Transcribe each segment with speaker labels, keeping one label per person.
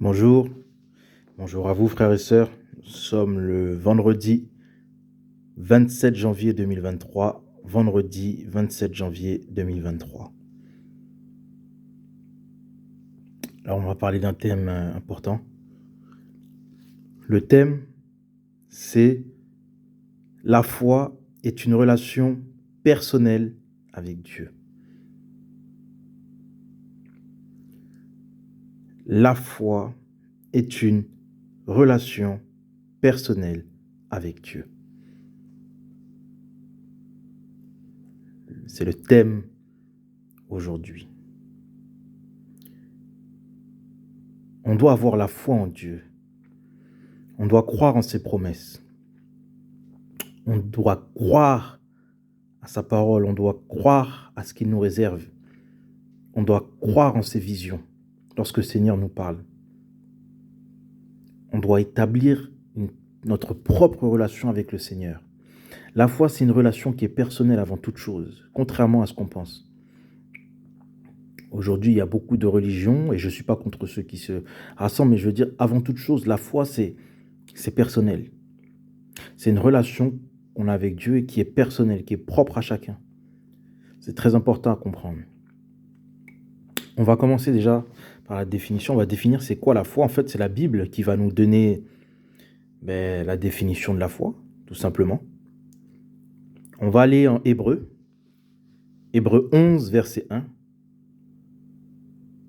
Speaker 1: Bonjour, bonjour à vous frères et sœurs. Nous sommes le vendredi 27 janvier 2023. Vendredi 27 janvier 2023. Alors on va parler d'un thème important. Le thème, c'est la foi est une relation personnelle avec Dieu. La foi est une relation personnelle avec Dieu. C'est le thème aujourd'hui. On doit avoir la foi en Dieu. On doit croire en ses promesses. On doit croire à sa parole. On doit croire à ce qu'il nous réserve. On doit croire en ses visions lorsque le Seigneur nous parle. On doit établir notre propre relation avec le Seigneur. La foi, c'est une relation qui est personnelle avant toute chose, contrairement à ce qu'on pense. Aujourd'hui, il y a beaucoup de religions, et je ne suis pas contre ceux qui se rassemblent, mais je veux dire, avant toute chose, la foi, c'est personnel. C'est une relation qu'on a avec Dieu et qui est personnelle, qui est propre à chacun. C'est très important à comprendre. On va commencer déjà par la définition. On va définir c'est quoi la foi. En fait, c'est la Bible qui va nous donner la définition de la foi, tout simplement. On va aller en Hébreu. Hébreu 11, verset 1.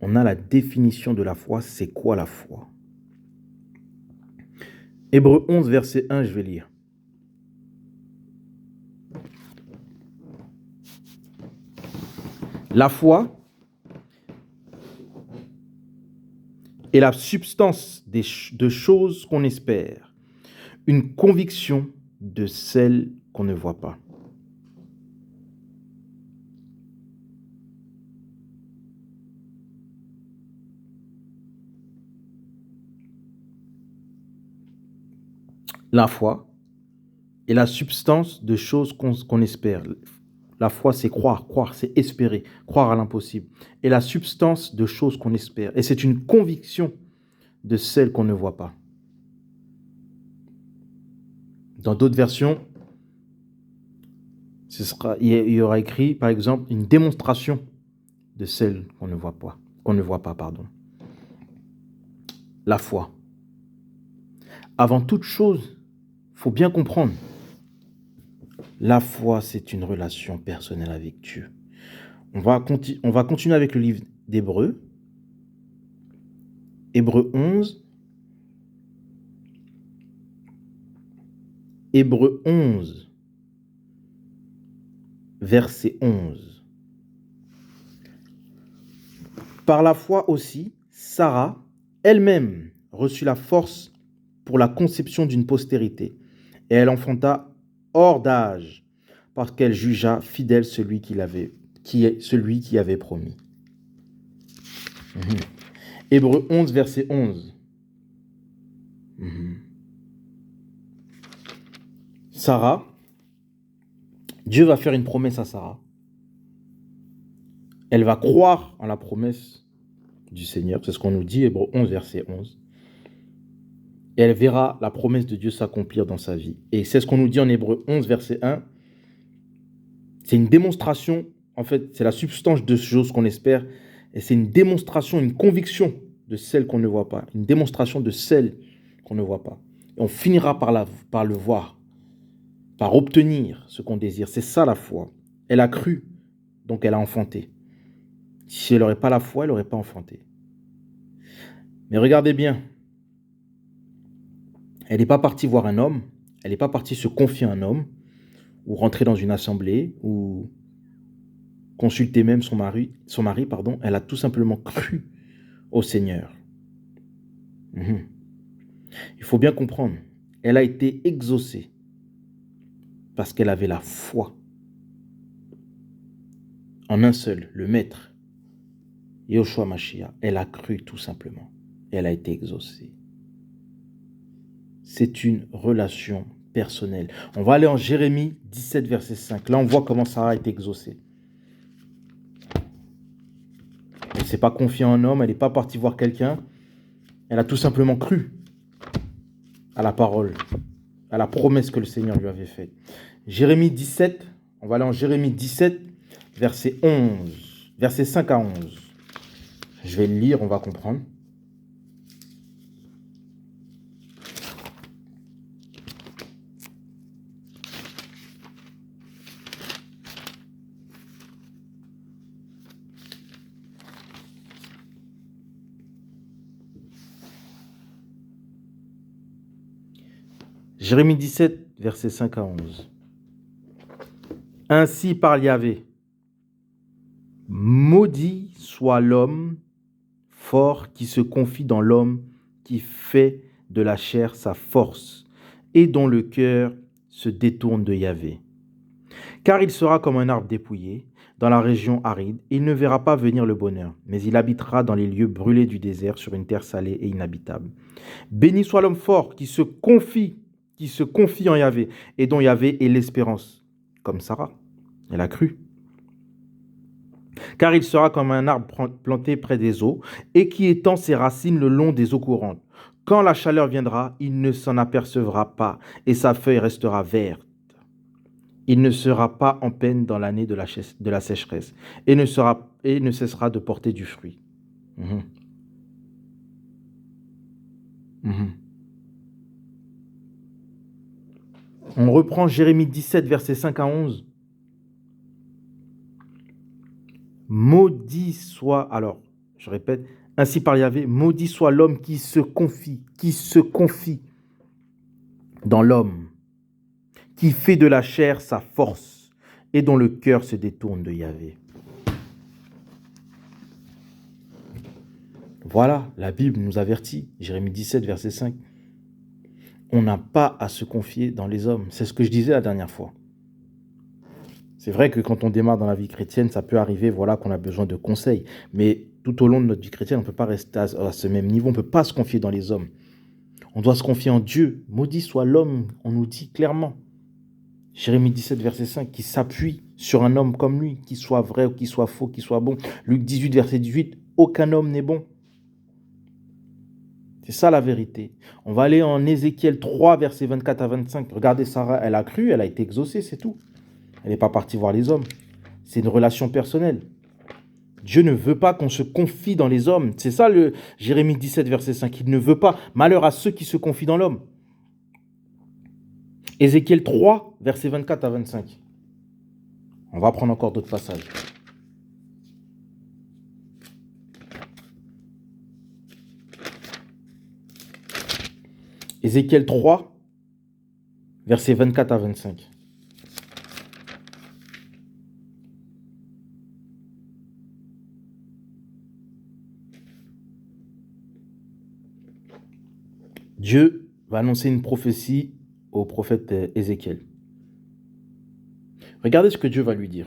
Speaker 1: On a la définition de la foi. C'est quoi la foi? Hébreu 11, verset 1, je vais lire. La foi est la substance de choses qu'on espère, une conviction de celles qu'on ne voit pas. La foi est la substance de choses qu'on espère. La foi, c'est croire, c'est espérer, croire à l'impossible. Et la substance de choses qu'on espère. Et c'est une conviction de celles qu'on ne voit pas. Dans d'autres versions, il y aura écrit, par exemple, une démonstration de celles qu'on ne voit pas. La foi. Avant toute chose, il faut bien comprendre. La foi, c'est une relation personnelle avec Dieu. On va continuer avec le livre d'Hébreu. Hébreu 11. Hébreu 11, verset 11. Par la foi aussi, Sarah, elle-même, reçut la force pour la conception d'une postérité. Et elle enfanta hors d'âge, parce qu'elle jugea fidèle celui qui avait promis. Hébreu 11, verset 11. Sarah, Dieu va faire une promesse à Sarah. Elle va croire en la promesse du Seigneur, c'est ce qu'on nous dit, Hébreu 11, verset 11. Et elle verra la promesse de Dieu s'accomplir dans sa vie. Et c'est ce qu'on nous dit en Hébreu 11, verset 1. C'est une démonstration, en fait, c'est la substance de choses qu'on espère, et c'est une démonstration, une conviction de celle qu'on ne voit pas, une démonstration de celle qu'on ne voit pas. Et on finira par le voir, par obtenir ce qu'on désire. C'est ça la foi. Elle a cru, donc elle a enfanté. Si elle n'aurait pas la foi, elle n'aurait pas enfanté. Mais regardez bien, elle n'est pas partie voir un homme, elle n'est pas partie se confier à un homme, ou rentrer dans une assemblée, ou consulter même son mari, elle a tout simplement cru au Seigneur. Il faut bien comprendre, elle a été exaucée parce qu'elle avait la foi en un seul, le Maître, Yoshua Mashiach. Elle a cru tout simplement. Elle a été exaucée. C'est une relation personnelle. On va aller en Jérémie 17, verset 5. Là, on voit comment Sarah a été exaucée. Elle ne s'est pas confiée en un homme, elle n'est pas partie voir quelqu'un. Elle a tout simplement cru à la parole, à la promesse que le Seigneur lui avait faite. Jérémie 17, on va aller en Jérémie 17, verset 11, verset 5 à 11. Je vais le lire, on va comprendre. Jérémie 17, verset 5 à 11. Ainsi parle Yahvé. Maudit soit l'homme fort qui se confie dans l'homme qui fait de la chair sa force et dont le cœur se détourne de Yahvé. Car il sera comme un arbre dépouillé dans la région aride, il ne verra pas venir le bonheur, mais il habitera dans les lieux brûlés du désert sur une terre salée et inhabitable. Béni soit l'homme fort qui se confie en Yahvé et dont Yahvé est l'espérance, comme Sarah, elle a cru. Car il sera comme un arbre planté près des eaux et qui étend ses racines le long des eaux courantes. Quand la chaleur viendra, il ne s'en apercevra pas et sa feuille restera verte. Il ne sera pas en peine dans l'année de la sécheresse et ne cessera de porter du fruit. Mhm. Mhm. On reprend Jérémie 17, versets 5 à 11. Maudit soit, alors, je répète, ainsi par Yahvé, maudit soit l'homme qui se confie dans l'homme, qui fait de la chair sa force et dont le cœur se détourne de Yahvé. Voilà, la Bible nous avertit, Jérémie 17, verset 5. On n'a pas à se confier dans les hommes. C'est ce que je disais la dernière fois. C'est vrai que quand on démarre dans la vie chrétienne, ça peut arriver, voilà, qu'on a besoin de conseils. Mais tout au long de notre vie chrétienne, on ne peut pas rester à ce même niveau. On ne peut pas se confier dans les hommes. On doit se confier en Dieu. Maudit soit l'homme, on nous dit clairement. Jérémie 17, verset 5, qui s'appuie sur un homme comme lui, qu'il soit vrai ou qu'il soit faux, qu'il soit bon. Luc 18, verset 18, aucun homme n'est bon. C'est ça la vérité. On va aller en Ézéchiel 3, verset 24 à 25. Regardez, Sarah, elle a cru, elle a été exaucée, c'est tout. Elle n'est pas partie voir les hommes. C'est une relation personnelle. Dieu ne veut pas qu'on se confie dans les hommes. C'est ça le Jérémie 17, verset 5. Il ne veut pas. Malheur à ceux qui se confient dans l'homme. Ézéchiel 3, verset 24 à 25. On va prendre encore d'autres passages. Ézéchiel 3, verset 24 à 25. Dieu va annoncer une prophétie au prophète Ézéchiel. Regardez ce que Dieu va lui dire.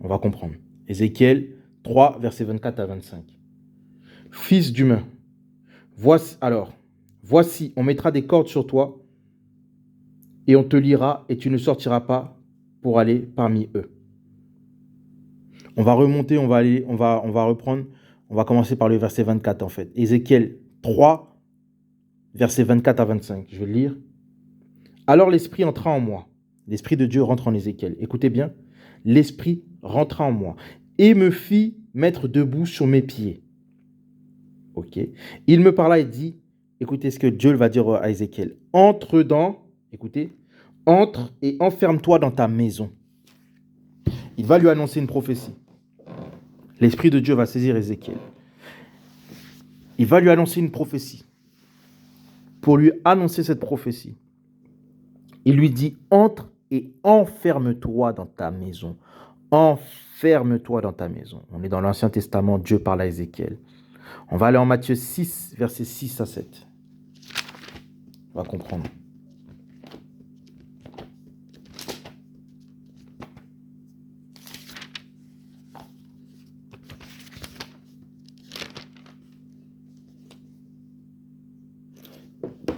Speaker 1: On va comprendre. Ézéchiel 3, verset 24 à 25. Fils d'humain, voici, on mettra des cordes sur toi et on te liera et tu ne sortiras pas pour aller parmi eux. On va remonter, on va reprendre, on va commencer par le verset 24 en fait. Ézéchiel 3, verset 24 à 25, je vais le lire. Alors l'Esprit entra en moi. L'Esprit de Dieu rentre en Ézéchiel. Écoutez bien. L'Esprit rentra en moi et me fit mettre debout sur mes pieds. Ok. Il me parla et dit, écoutez ce que Dieu va dire à Ézéchiel. Entre et enferme-toi dans ta maison. Il va lui annoncer une prophétie. L'Esprit de Dieu va saisir Ézéchiel. Il va lui annoncer une prophétie. Pour lui annoncer cette prophétie, il lui dit, entre et enferme-toi dans ta maison. Enferme-toi dans ta maison. On est dans l'Ancien Testament, Dieu parle à Ézéchiel. On va aller en Matthieu 6, versets 6 à 7. On va comprendre.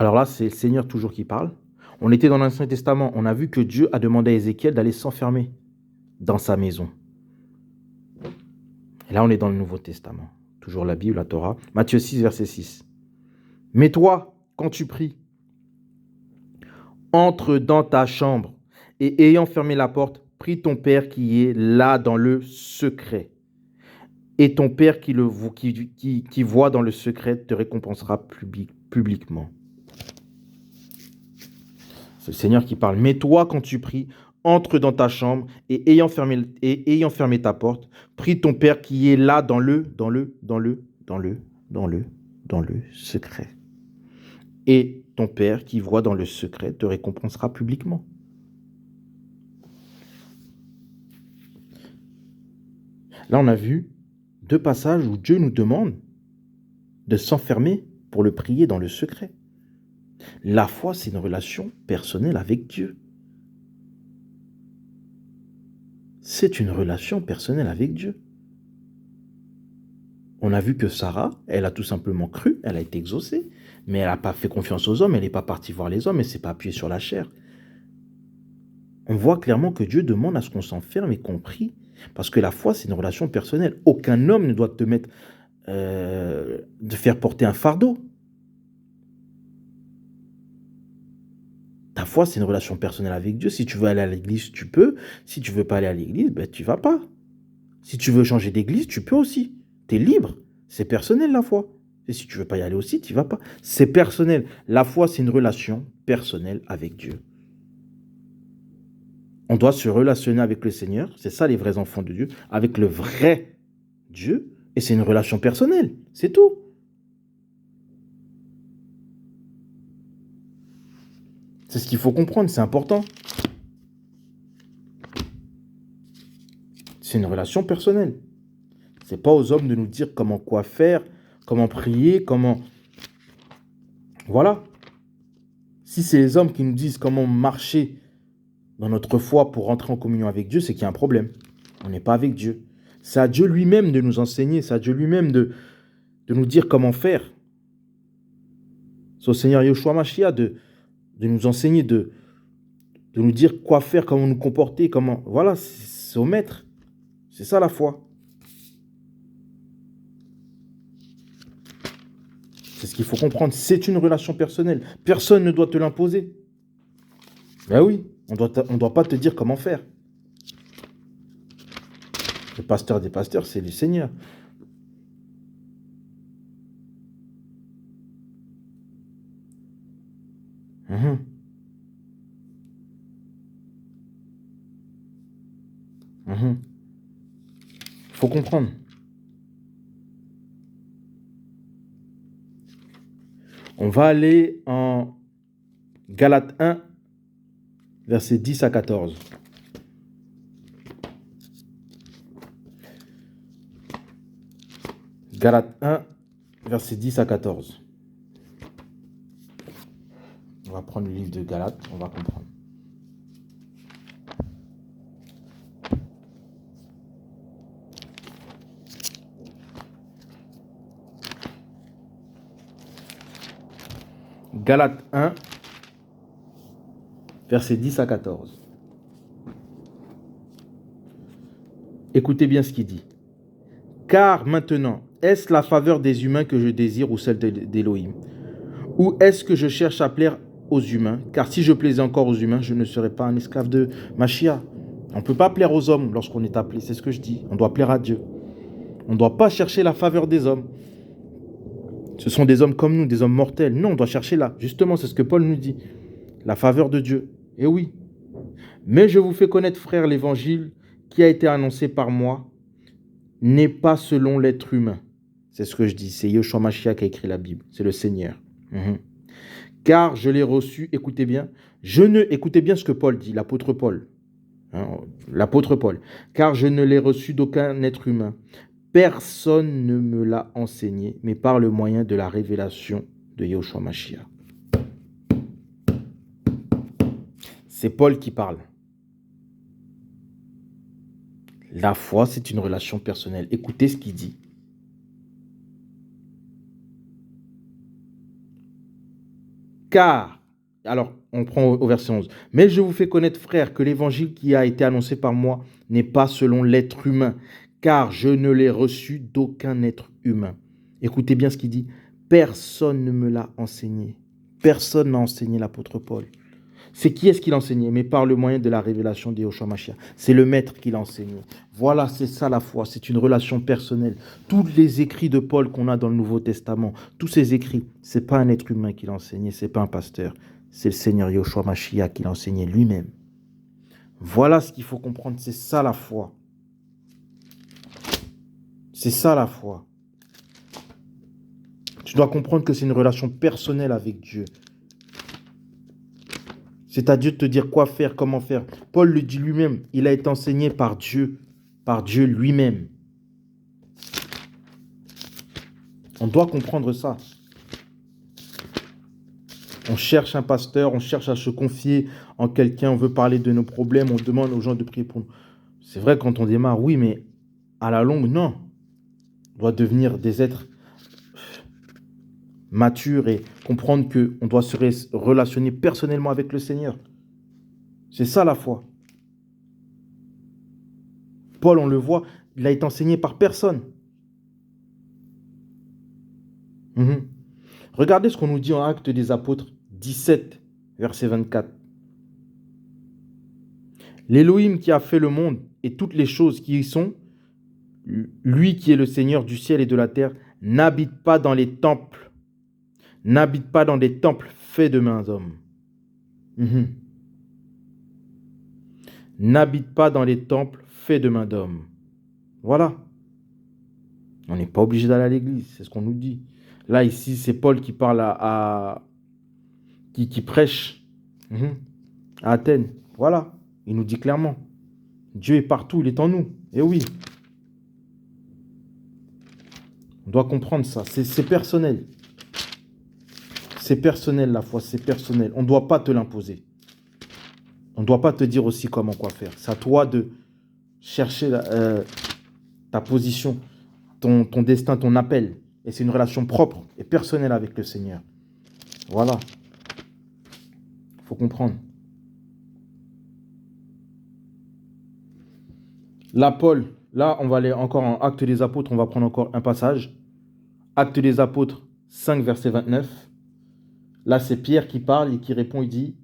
Speaker 1: Alors là, c'est le Seigneur toujours qui parle. On était dans l'Ancien Testament. On a vu que Dieu a demandé à Ézéchiel d'aller s'enfermer dans sa maison. Et là, on est dans le Nouveau Testament. Toujours la Bible, la Torah. Matthieu 6, verset 6. Mais toi, quand tu pries, entre dans ta chambre et ayant fermé la porte, prie ton Père qui est là dans le secret. Et ton Père qui voit dans le secret te récompensera publiquement. C'est le Seigneur qui parle. Mais toi, quand tu pries, entre dans ta chambre et ayant fermé ta porte, prie ton Père qui est là dans le secret. Et ton Père qui voit dans le secret te récompensera publiquement. Là, on a vu 2 passages où Dieu nous demande de s'enfermer pour le prier dans le secret. La foi, c'est une relation personnelle avec Dieu. C'est une relation personnelle avec Dieu. On a vu que Sarah, elle a tout simplement cru, elle a été exaucée, mais elle n'a pas fait confiance aux hommes, elle n'est pas partie voir les hommes, elle ne s'est pas appuyée sur la chair. On voit clairement que Dieu demande à ce qu'on s'enferme et qu'on prie, parce que la foi, c'est une relation personnelle. Aucun homme ne doit te mettre, de faire porter un fardeau. Ta foi, c'est une relation personnelle avec Dieu. Si tu veux aller à l'église, tu peux. Si tu veux pas aller à l'église, ben, tu vas pas. Si tu veux changer d'église, tu peux aussi. Tu es libre. C'est personnel, la foi. Et si tu veux pas y aller aussi, tu vas pas. C'est personnel. La foi, c'est une relation personnelle avec Dieu. On doit se relationner avec le Seigneur. C'est ça, les vrais enfants de Dieu. Avec le vrai Dieu. Et c'est une relation personnelle. C'est tout. C'est ce qu'il faut comprendre. C'est important. C'est une relation personnelle. C'est pas aux hommes de nous dire comment quoi faire, comment prier, comment... Voilà. Si c'est les hommes qui nous disent comment marcher dans notre foi pour rentrer en communion avec Dieu, c'est qu'il y a un problème. On n'est pas avec Dieu. C'est à Dieu lui-même de nous enseigner, c'est à Dieu lui-même de nous dire comment faire. C'est au Seigneur Yeshua Mashiach de nous enseigner, de nous dire quoi faire, comment nous comporter, comment... Voilà, c'est au Maître. C'est ça la foi. C'est ce qu'il faut comprendre. C'est une relation personnelle. Personne ne doit te l'imposer. Ben oui, on doit pas te dire comment faire. Le pasteur des pasteurs, c'est le Seigneur. Il faut comprendre. On va aller en Galates 1, versets 10 à 14. Galates 1, versets 10 à 14. On va prendre le livre de Galates, on va comprendre. Galates 1, versets 10 à 14. Écoutez bien ce qu'il dit. Car maintenant, est-ce la faveur des humains que je désire ou celle d'Élohim? Ou est-ce que je cherche à plaire aux humains? Car si je plaisais encore aux humains, je ne serais pas un esclave de Mashiach. On ne peut pas plaire aux hommes lorsqu'on est appelé, c'est ce que je dis. On doit plaire à Dieu. On ne doit pas chercher la faveur des hommes. Ce sont des hommes comme nous, des hommes mortels. Non, on doit chercher là. Justement, c'est ce que Paul nous dit. La faveur de Dieu. Eh oui. Mais je vous fais connaître, frères, l'évangile qui a été annoncé par moi n'est pas selon l'être humain. C'est ce que je dis. C'est Yeshua Mashiach qui a écrit la Bible. C'est le Seigneur. Car je l'ai reçu, écoutez bien. Écoutez bien ce que Paul dit, l'apôtre Paul. L'apôtre Paul. Car je ne l'ai reçu d'aucun être humain. Personne ne me l'a enseigné, mais par le moyen de la révélation de Yeshua Mashiach. C'est Paul qui parle. La foi, c'est une relation personnelle. Écoutez ce qu'il dit. Car, alors on prend au verset 11, mais je vous fais connaître, frères, que l'évangile qui a été annoncé par moi n'est pas selon l'être humain, car je ne l'ai reçu d'aucun être humain. Écoutez bien ce qu'il dit. Personne ne me l'a enseigné. Personne n'a enseigné l'apôtre Paul. C'est qui est-ce qu'il enseignait? Mais par le moyen de la révélation de Yeshua Mashiach. C'est le maître qui l'a enseigné. Voilà, c'est ça la foi. C'est une relation personnelle. Tous les écrits de Paul qu'on a dans le Nouveau Testament, tous ces écrits, c'est pas un être humain qui l'a enseigné, c'est pas un pasteur. C'est le Seigneur Yeshua Mashiach qui l'a enseigné lui-même. Voilà ce qu'il faut comprendre. C'est ça la foi. C'est ça la foi. Tu dois comprendre que c'est une relation personnelle avec Dieu. C'est à Dieu de te dire quoi faire, comment faire. Paul le dit lui-même, il a été enseigné par Dieu lui-même. On doit comprendre ça. On cherche un pasteur, on cherche à se confier en quelqu'un, on veut parler de nos problèmes, on demande aux gens de prier pour nous. C'est vrai quand on démarre, oui, mais à la longue, non. On doit devenir des êtres matures et comprendre qu'on doit se relationner personnellement avec le Seigneur. C'est ça la foi. Paul, on le voit, il a été enseigné par personne. Regardez ce qu'on nous dit en Actes des Apôtres 17, verset 24. L'Élohim qui a fait le monde et toutes les choses qui y sont, lui qui est le Seigneur du ciel et de la terre, n'habite pas dans les temples. N'habite pas dans des temples faits de mains d'hommes. N'habite pas dans les temples faits de mains d'hommes. Voilà. On n'est pas obligé d'aller à l'église, c'est ce qu'on nous dit. Là, ici, c'est Paul qui parle qui prêche à Athènes. Voilà. Il nous dit clairement. Dieu est partout, il est en nous. Et oui. On doit comprendre ça. C'est personnel. C'est personnel la foi, c'est personnel. On ne doit pas te l'imposer. On ne doit pas te dire aussi comment quoi faire. C'est à toi de chercher ta position, ton destin, ton appel. Et c'est une relation propre et personnelle avec le Seigneur. Voilà. Il faut comprendre. Là, Paul, là, on va aller encore en Actes des Apôtres, on va prendre encore un passage. Actes des Apôtres 5, verset 29. Là, c'est Pierre qui parle et qui répond, il dit,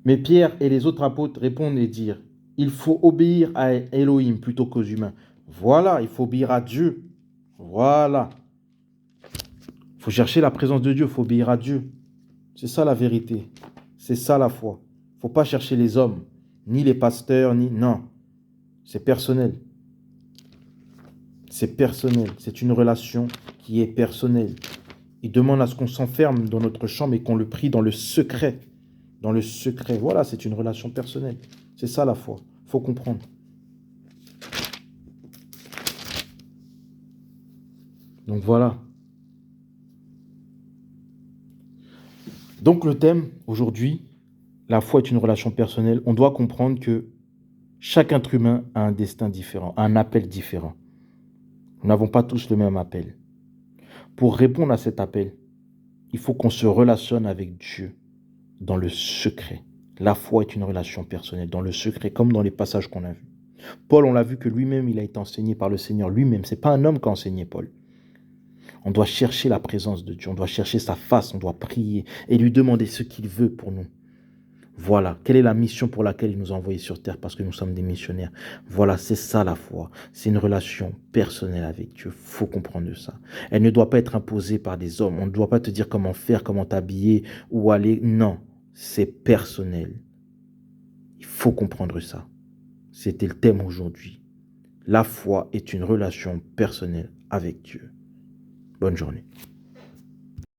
Speaker 1: mais Pierre et les autres apôtres répondent et disent, il faut obéir à Elohim plutôt qu'aux humains. Voilà, il faut obéir à Dieu. Voilà. Il faut chercher la présence de Dieu, il faut obéir à Dieu. C'est ça la vérité. C'est ça la foi. Il ne faut pas chercher les hommes, ni les pasteurs, ni... Non. C'est personnel. C'est personnel. C'est une relation qui est personnelle. Il demande à ce qu'on s'enferme dans notre chambre et qu'on le prie dans le secret. Dans le secret. Voilà, c'est une relation personnelle. C'est ça la foi. Il faut comprendre. Donc voilà. Donc le thème aujourd'hui, la foi est une relation personnelle. On doit comprendre que chaque être humain a un destin différent, un appel différent. Nous n'avons pas tous le même appel. Pour répondre à cet appel, il faut qu'on se relationne avec Dieu dans le secret. La foi est une relation personnelle, dans le secret, comme dans les passages qu'on a vus. Paul, on l'a vu que lui-même, il a été enseigné par le Seigneur lui-même. Ce n'est pas un homme qui a enseigné Paul. On doit chercher la présence de Dieu, on doit chercher sa face, on doit prier et lui demander ce qu'il veut pour nous. Voilà, quelle est la mission pour laquelle il nous a envoyés sur terre parce que nous sommes des missionnaires. Voilà, c'est ça la foi. C'est une relation personnelle avec Dieu. Il faut comprendre ça. Elle ne doit pas être imposée par des hommes. On ne doit pas te dire comment faire, comment t'habiller, où aller. Non, c'est personnel. Il faut comprendre ça. C'était le thème aujourd'hui. La foi est une relation personnelle avec Dieu. Bonne journée.